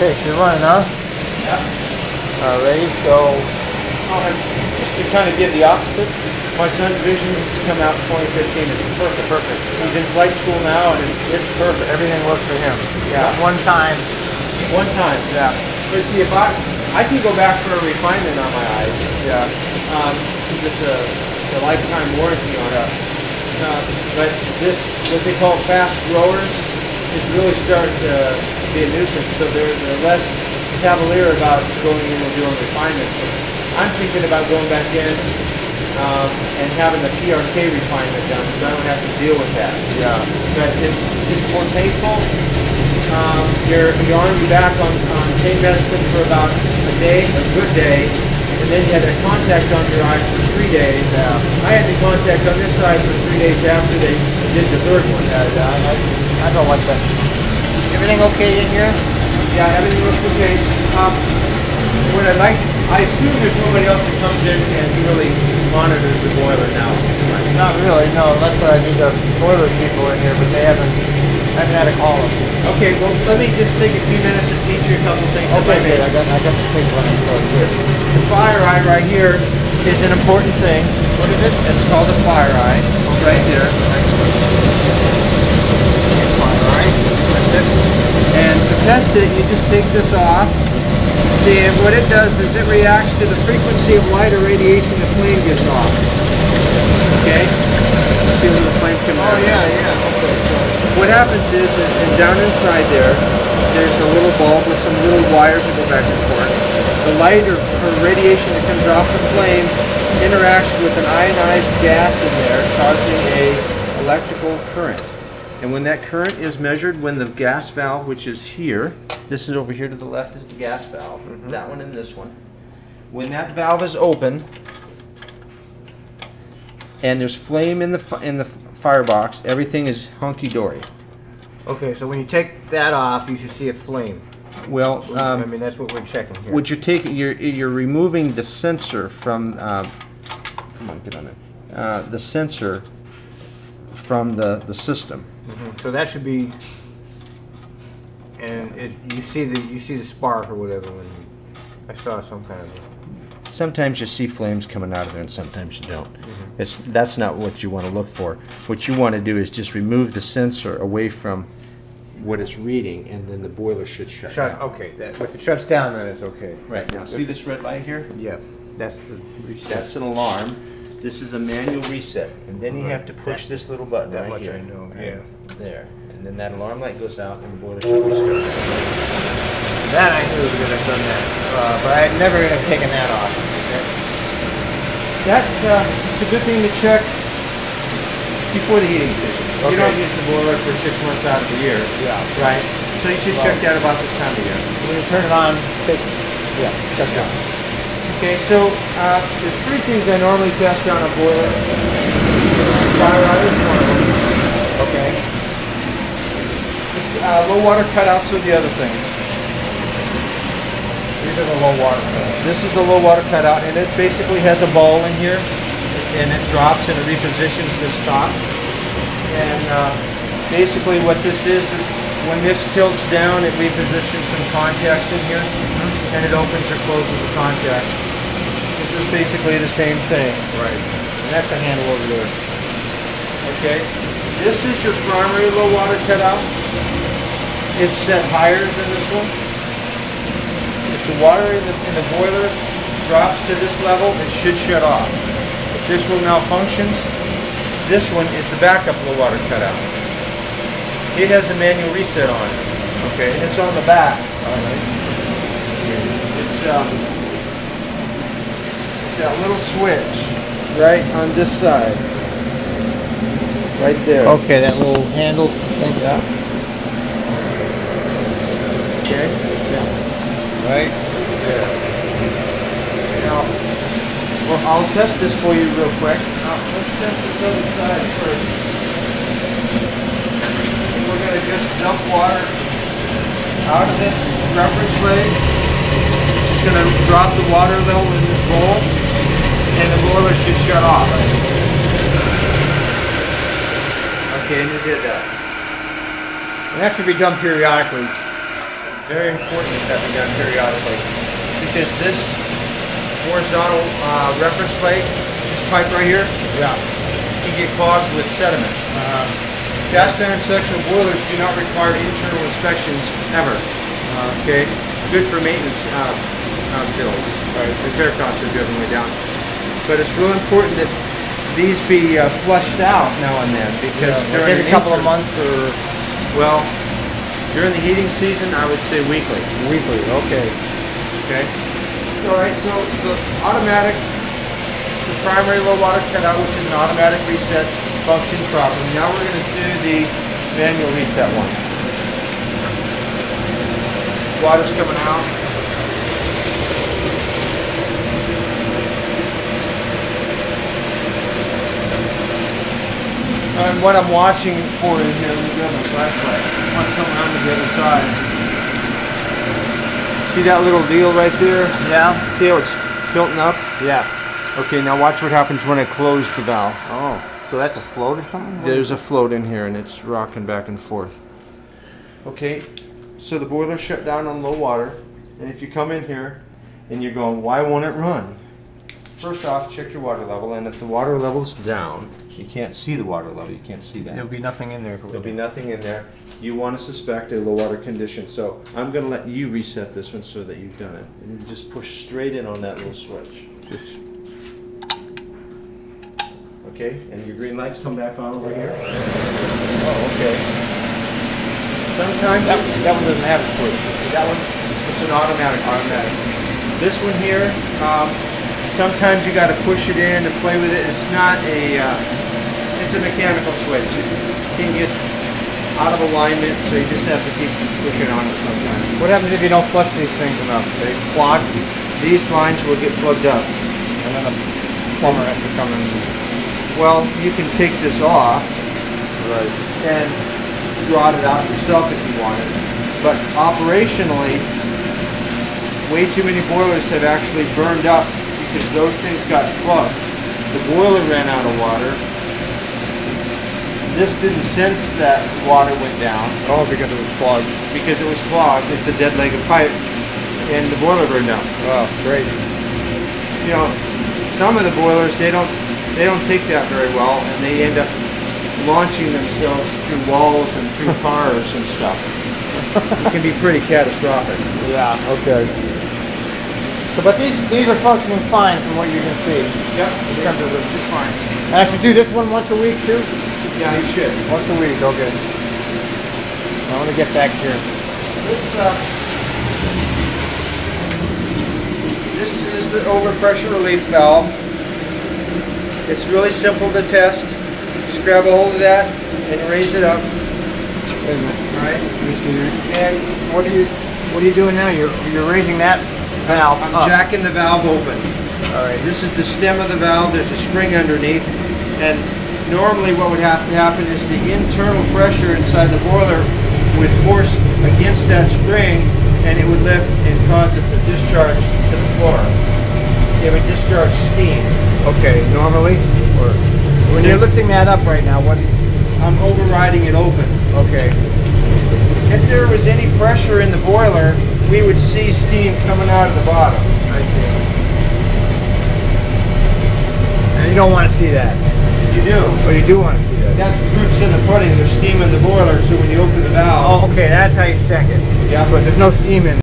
Okay, so you're running, huh? Yeah. Alrighty, so... Just to kind of give the opposite, my son's vision to come out in 2015 is perfect. Perfect. He's in flight school now, and it's perfect. Everything works for him. Yeah. One time. One time. Yeah. But see, if I can go back for a refinement on my eyes. Yeah. With the lifetime warranty on it. But this, what they call fast growers, is really starting to be a nuisance. So they're less cavalier about going in and doing refinements. I'm thinking about going back in and having the PRK refinement done, so I don't have to deal with that. Yeah. But it's more painful. You're on your back on pain medicine for about a day, a good day, and then you had a contact on your eye for 3 days. Yeah. I had the contact on this side for 3 days after they did the third one. I don't like that. Everything okay in here? Yeah, everything looks okay. What I assume there's nobody else that comes in and really monitors the boiler now. Not really, no. That's why I need the boiler people in here, but I haven't had to call them. Okay, well, let me just take a few minutes to teach you a couple things. Okay, good. I got the big one. The fire eye right here is an important thing. What is it? It's called a fire eye, right there. Fire eye. That's it. And to test it, you just take this off. See, and what it does is it reacts to the frequency of light or radiation the flame gives off. Okay? See when the flame comes out. Oh, yeah. Okay, so What happens is, and down inside there's a little bulb with some little wires that go back and forth. The light or radiation that comes off the flame interacts with an ionized gas in there, causing a electrical current. And when that current is measured, when the gas valve, which is here, this is over here to the left is the gas valve, that one and this one. When that valve is open, and there's flame in the firebox, everything is hunky-dory. okay, so when you take that off, you should see a flame. Well, I mean, that's what we're checking here. what you're removing the sensor from. Come on, get on there. The sensor from the system. So that should be, and you see the spark or whatever. When I saw some kind of. Sometimes you see flames coming out of there, and sometimes you don't. That's not what you want to look for. What you want to do is just remove the sensor away from what it's reading, and then the boiler should shut down. Okay, if it shuts down, then it's okay. Right now, see this red light here? Yeah, that's the reset. That's an alarm. This is a manual reset, and then you have to push this little button That right much here. I know. Right Yeah. there, and then that alarm light goes out, and the boiler should restart. That I knew because I've done that, but I had never even taken that off. That's it's a good thing to check before the heating station. You don't use the boiler for 6 months out of the year. Yeah. Right? So you should check that about this time of year. When you turn it on, shut down. Okay, so there's 3 things I normally test on a boiler. Fire eye is one of them. Okay. This, low water cutouts are the other things. These are the low water cutout. This is the low water cutout, and it basically has a ball in here, and it drops and it repositions this top. And basically what this is when this tilts down, it repositions some contacts in here, and it opens or closes the contact. This is basically the same thing. Right. And that's the handle over there. Okay. This is your primary low water cutout. It's set higher than this one. If the water in the boiler drops to this level, it should shut off. If this one malfunctions, this one is the backup low water cutout. It has a manual reset on it. Okay, and it's on the back. It's that little switch right on this side. Right there. Okay, that little handle thing. Yeah. Okay. Yeah. Right. There. Now, well, I'll test this for you real quick. Let's test this other side first. And we're going to just dump water out of this reference leg. Just going to drop the water level in this bowl, and the boiler should shut off. Okay, and you did that. And that should be done periodically. very important that that be done periodically, because this horizontal reference plate, this pipe right here, Yeah. can get clogged with sediment. Cast iron sectional boilers do not require internal inspections ever. Okay, good for maintenance bills. Repair costs are driven way down. But it's real important that these be flushed out now and then, because during Every couple of months or well, during the heating season, I would say weekly. weekly. Okay. Okay. All right. So the automatic, the primary low water cutout, which is an automatic reset, functions properly. Now we're going to do the manual reset one. Water's coming out. And what I'm watching for in here, let me grab my flashlight. I'm coming around to the other side. See that little deal right there? Yeah. See how it's tilting up? Yeah. Okay, now watch what happens when I close the valve. Oh, so that's a float or something? There's a float in here and it's rocking back and forth. Okay, so the boiler shut down on low water, and if you come in here and you're going, why won't it run? First off, check your water level, and if the water level's down, you can't see the water level, you can't see that. There'll be nothing in there. There'll be nothing in there. You want to suspect a low water condition, so I'm going to let you reset this one so that you've done it. And you just push straight in on that little switch. Okay, and your green lights come back on over here. Oh, okay. Sometimes That one doesn't have a switch. that one, it's an automatic. This one here, sometimes you got to push it in and play with it. It's not a, it's a mechanical switch. It can get out of alignment, so you just have to keep pushing on it sometimes. What happens if you don't flush these things enough? They clog, These lines will get plugged up. and then the plumber has to come in. Well, you can take this off Right. and rot it out yourself if you wanted. But operationally, way too many boilers have actually burned up because those things got plugged. The boiler ran out of water. This didn't sense that water went down Oh, because it was clogged. because it was clogged. It's a dead-legged pipe, and the boiler burned down. Wow, great. You know, some of the boilers they don't take that very well, and they end up launching themselves through walls and through cars and stuff. It can be pretty catastrophic. Yeah, okay. So, but these are functioning fine from what you can see. Yep, it's fine. And I should do this one once a week too? Yeah, you should. Once a week, okay. I want to get back here. This is the overpressure relief valve. It's really simple to test. Just grab a hold of that and raise it up. Wait a minute. All right. Let me see here. And What are you doing now? You're raising that valve I'm up. jacking the valve open. All right. This is the stem of the valve. There's a spring underneath, and normally what would have to happen is the internal pressure inside the boiler would force against that spring, and it would lift and cause it to discharge to the floor. It would discharge steam. Okay, normally? Or when you're lifting that up right now, what? I'm overriding it open. Okay. If there was any pressure in the boiler, we would see steam coming out of the bottom. I see. And you don't want to see that. You do. But you do want to see that. That's proofs in the pudding. There's steam in the boiler, so when you open the valve, Oh, okay, that's how you check it. yeah, But there's no steam in